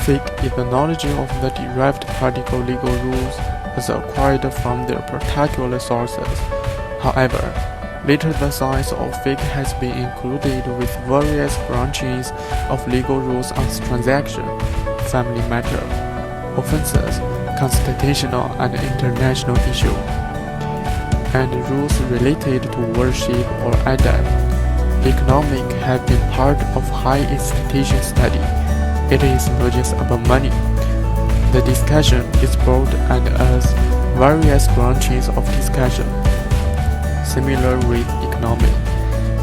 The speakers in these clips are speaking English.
Fiqh is the knowledge of the derived particle legal rules as acquired from their particular sources. However, later the science of fiqh has been included with various branches of legal rules on transaction, family matter, offences, constitutional and international issues, and rules related to worship or adab. Economic have been part of higher institution study. It is not just about money. The discussion is broad and has various branches of discussion. Similar with economic,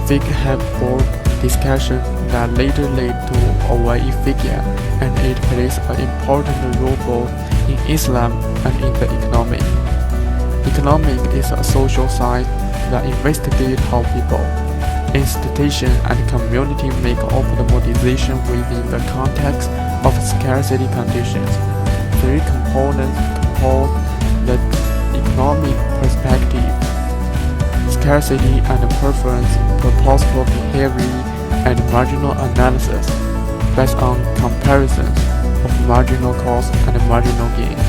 fiqh have broad discussion that later led to Awai fiqh, and it plays an important role both in Islam and in the economic. Economic is a social science that investigates how people, institution, and community make optimization within the context of scarcity conditions. Three components compose the economic perspective: scarcity and preference, purposeful behavior, and marginal analysis, based on comparisons of marginal cost and marginal gain.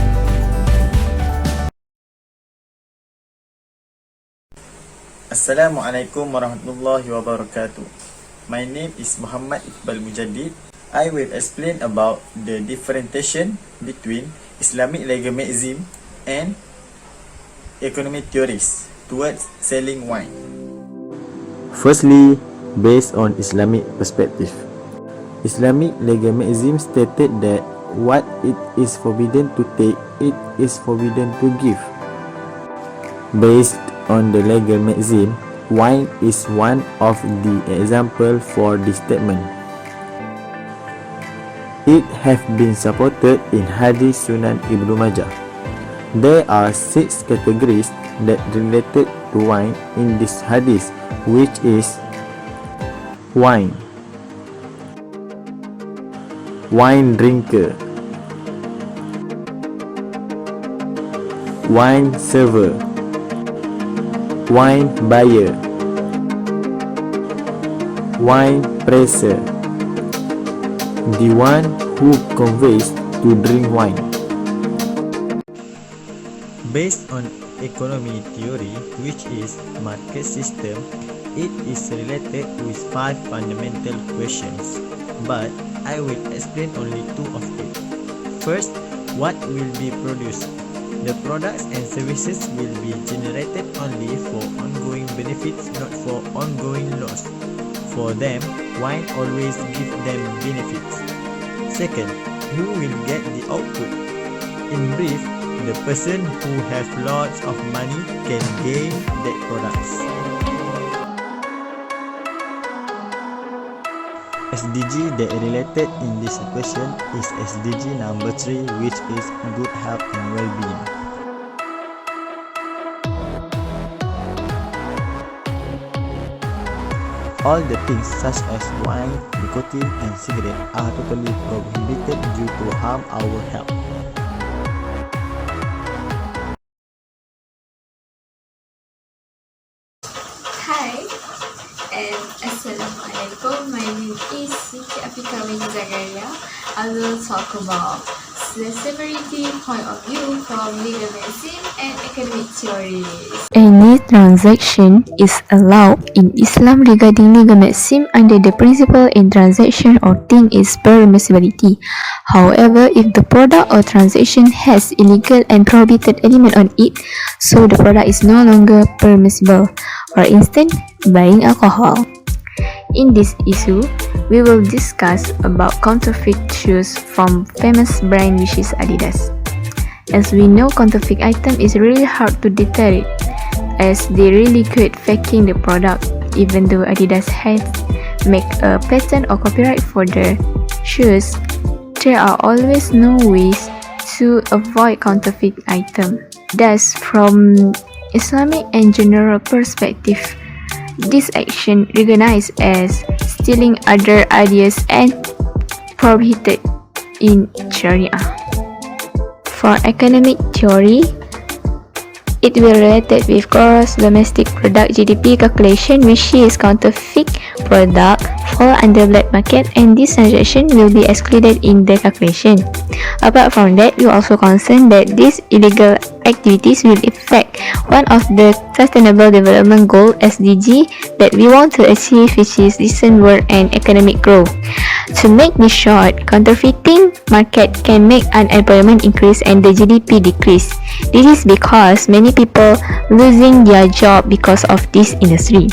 Assalamualaikum warahmatullahi wabarakatuh. My name is Muhammad Iqbal Mujaddid. I will explain about the differentiation between Islamic legalism and economic theories towards selling wine. Firstly, based on Islamic perspective, Islamic legalism stated that what it is forbidden to take, it is forbidden to give. Based on the legalism, wine is one of the examples for this statement. It has been supported in Hadith Sunan Ibn Majah. There are 6 categories that related to wine in this hadith, which is wine, wine drinker, wine server, wine buyer, wine presser, the one who conveys to drink wine. Based on economy theory, which is market system, it is related with 5 fundamental questions, but I will explain only 2 of it. First, what will be produced? The products and services will be generated only for ongoing benefits, not for ongoing loss. For them, wine always gives them benefits. Second, who will get the output? In brief, the person who has lots of money can gain that products. SDG that related in this question is SDG number 3, which is good health and well-being. All the things such as wine, nicotine, and cigarette are totally prohibited due to harm our health. Hi and Assalamualaikum. My name is Siti Afika bin Zakaria. I will talk about the severity point of view from legalism and economic theories. Any transaction is allowed in Islam regarding legalism under the principle in transaction or thing is permissibility. However, if the product or transaction has illegal and prohibited element on it, so the product is no longer permissible. For instance, buying alcohol. In this issue, we will discuss about counterfeit shoes from famous brand which is Adidas. As we know, counterfeit item is really hard to detect as they really good faking the product. Even though Adidas has make a patent or copyright for their shoes, there are always no ways to avoid counterfeit item. Thus, from Islamic and general perspective, this action recognized as stealing other ideas and prohibited in Sharia. For economic theory, it will related with gross domestic product (GDP) calculation, which is counterfeit product fall under black market and this transaction will be excluded in the calculation. Apart from that, we are also concerned that these illegal activities will affect one of the Sustainable Development Goal (SDG) that we want to achieve, which is decent work and economic growth. To make this short, counterfeiting market can make unemployment increase and the GDP decrease. This is because many people losing their job because of this industry.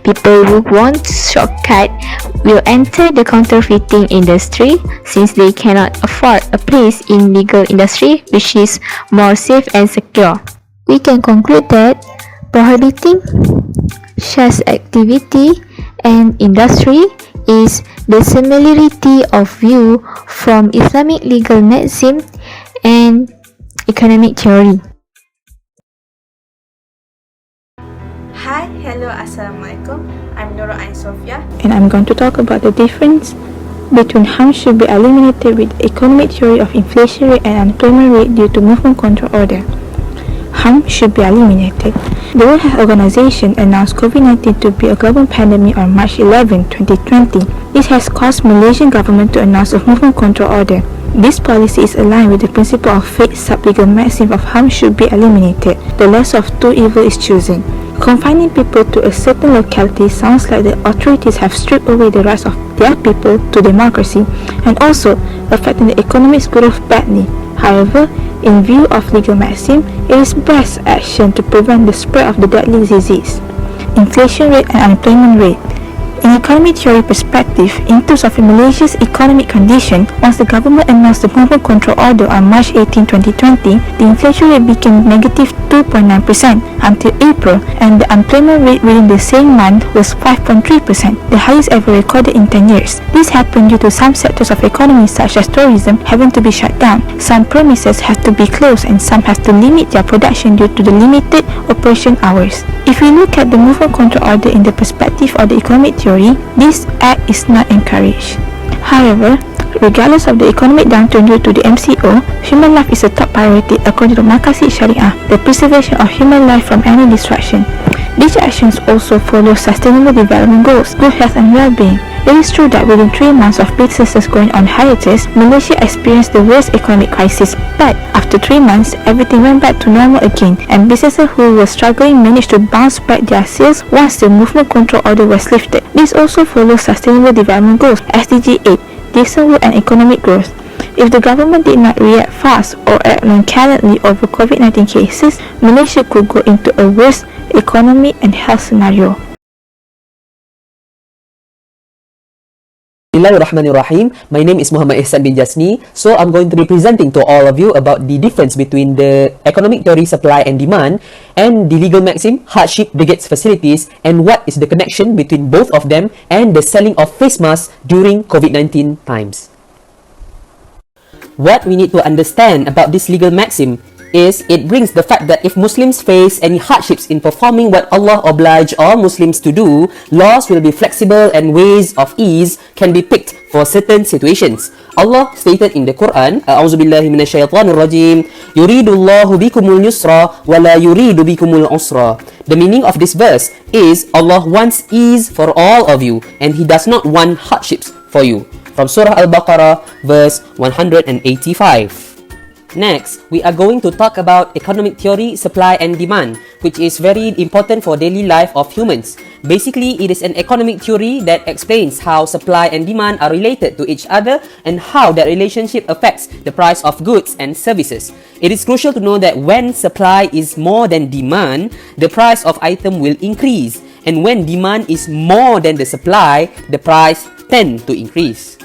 People who want shortcut will enter the counterfeiting industry since they cannot afford a place in legal industry which is more safe and secure. We can conclude that prohibiting such activity and industry is the similarity of view from Islamic legal maxim and economic theory. Hi, hello, Assalamualaikum. I'm Nura Ain Sofia. And I'm going to talk about the difference between harm should be eliminated with the economic theory of inflation rate and unemployment rate due to movement control order. Harm should be eliminated. The World Health Organization announced COVID-19 to be a global pandemic on March 11, 2020. This has caused Malaysian government to announce a movement control order. This policy is aligned with the principle of faith sub-legal maxim of harm should be eliminated. The lesser of two evils is chosen. Confining people to a certain locality sounds like the authorities have stripped away the rights of their people to democracy and also affecting the economic growth badly. However, in view of legal maxim, it is best action to prevent the spread of the deadly disease. Inflation rate and unemployment rate. In economic theory perspective, in terms of Malaysia's economic condition, once the government announced the movement control order on March 18, 2020, the inflation rate became negative 2.9% until April, and the unemployment rate within the same month was 5.3%, the highest ever recorded in 10 years. This happened due to some sectors of economy such as tourism having to be shut down. Some premises have to be closed and some have to limit their production due to the limited operation hours. If we look at the movement control order in the perspective of the economic theory, this act is not encouraged. However, regardless of the economic downturn due to the MCO, human life is a top priority according to Maqasid Syariah, the preservation of human life from any destruction. These actions also follow Sustainable Development Goals, good health and well-being. It is true that within 3 months of businesses going on hiatus, Malaysia experienced the worst economic crisis. But after 3 months, everything went back to normal again, and businesses who were struggling managed to bounce back their sales once the movement control order was lifted. This also follows Sustainable Development Goals, SDG 8, decent work and economic growth. If the government did not react fast or act nonchalantly over COVID-19 cases, Malaysia could go into a worse economic and health scenario. Bismillahirrahmanirrahim. My name is Muhammad Ihsan bin Jasni. So I'm going to be presenting to all of you about the difference between the economic theory supply and demand and the legal maxim hardship begets facilities and what is the connection between both of them and the selling of face masks during COVID-19 times. What we need to understand about this legal maxim is it brings the fact that if Muslims face any hardships in performing what Allah obliged all Muslims to do, laws will be flexible and ways of ease can be picked for certain situations. Allah stated in the Quran, A'udzubillahi minasyaitonir rajim, yuridullahu bikumul yusra wa la yuridu bikumul usra. The meaning of this verse is Allah wants ease for all of you and He does not want hardships for you. From Surah Al-Baqarah, verse 185. Next, we are going to talk about economic theory, supply and demand, which is very important for daily life of humans. Basically, it is an economic theory that explains how supply and demand are related to each other and how that relationship affects the price of goods and services. It is crucial to know that when supply is more than demand, the price of item will increase, and when demand is more than the supply, the price tend to increase.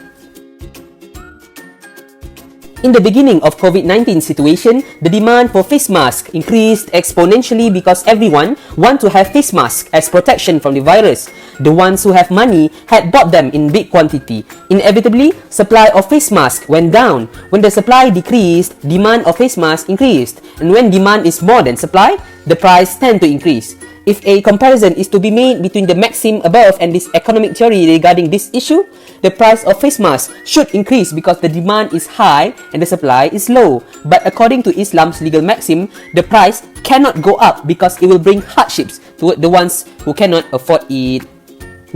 In the beginning of COVID-19 situation, the demand for face masks increased exponentially because everyone want to have face masks as protection from the virus. The ones who have money had bought them in big quantity. Inevitably, supply of face masks went down. When the supply decreased, demand of face masks increased. And when demand is more than supply, the price tend to increase. If a comparison is to be made between the maxim above and this economic theory regarding this issue, the price of face masks should increase because the demand is high and the supply is low. But according to Islam's legal maxim, the price cannot go up because it will bring hardships to the ones who cannot afford it.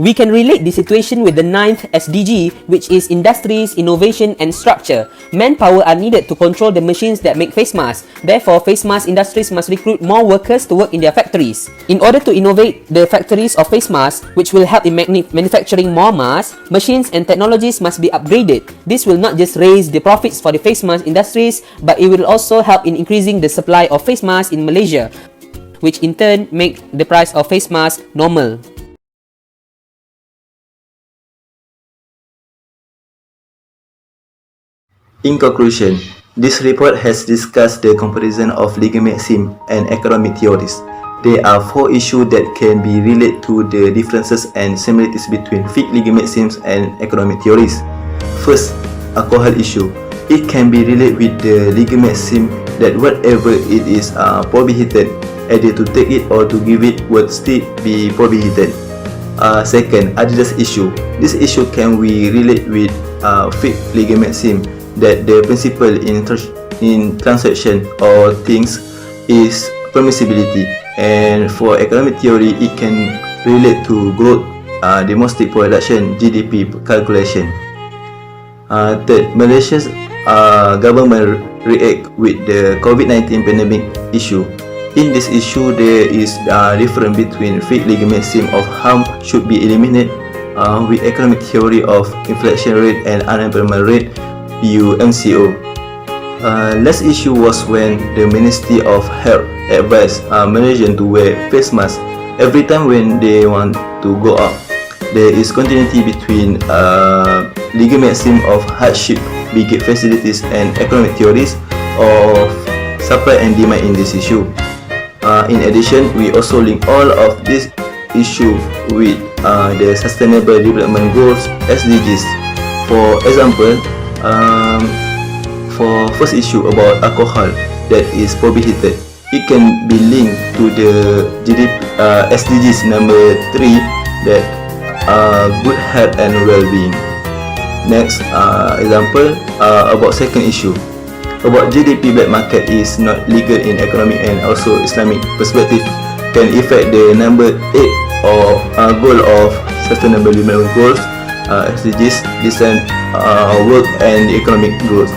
We can relate the situation with the 9th SDG, which is industries, innovation and structure. Manpower are needed to control the machines that make face masks. Therefore, face mask industries must recruit more workers to work in their factories. In order to innovate the factories of face masks, which will help in manufacturing more masks, machines and technologies must be upgraded. This will not just raise the profits for the face mask industries, but it will also help in increasing the supply of face masks in Malaysia, which in turn make the price of face masks normal. In conclusion, this report has discussed the comparison of legal maxim and economic theories. There are 4 issues that can be related to the differences and similarities between fiqh legal maxims and economic theories. First, alcohol issue. It can be related with the legal maxim that whatever it is prohibited, either to take it or to give it would still be prohibited. Second, adidas issue. This issue can be related with fiqh legal maxim that the principle in transaction or things is permissibility, and for economic theory it can relate to growth, domestic production, GDP calculation. Third, Malaysia's government react with the COVID-19 pandemic issue. In this issue, there is a difference between fiqh legal maxim of harm should be eliminated with economic theory of inflation rate and unemployment rate, PUMCO. Last issue was when the Ministry of Health advised Malaysians to wear face masks every time when they want to go out. There is continuity between legal maxim of hardship, big facilities and economic theories of supply and demand in this issue. In addition, we also link all of this issue with the Sustainable Development Goals (SDGs). For example, for first issue about alcohol that is prohibited, it can be linked to the SDGs number 3 that good health and well-being. Next example about second issue about GDP black market is not legal in economic and also Islamic perspective can affect the number 8 or goal of Sustainable Development Goals, SDGs, decent work and economic growth.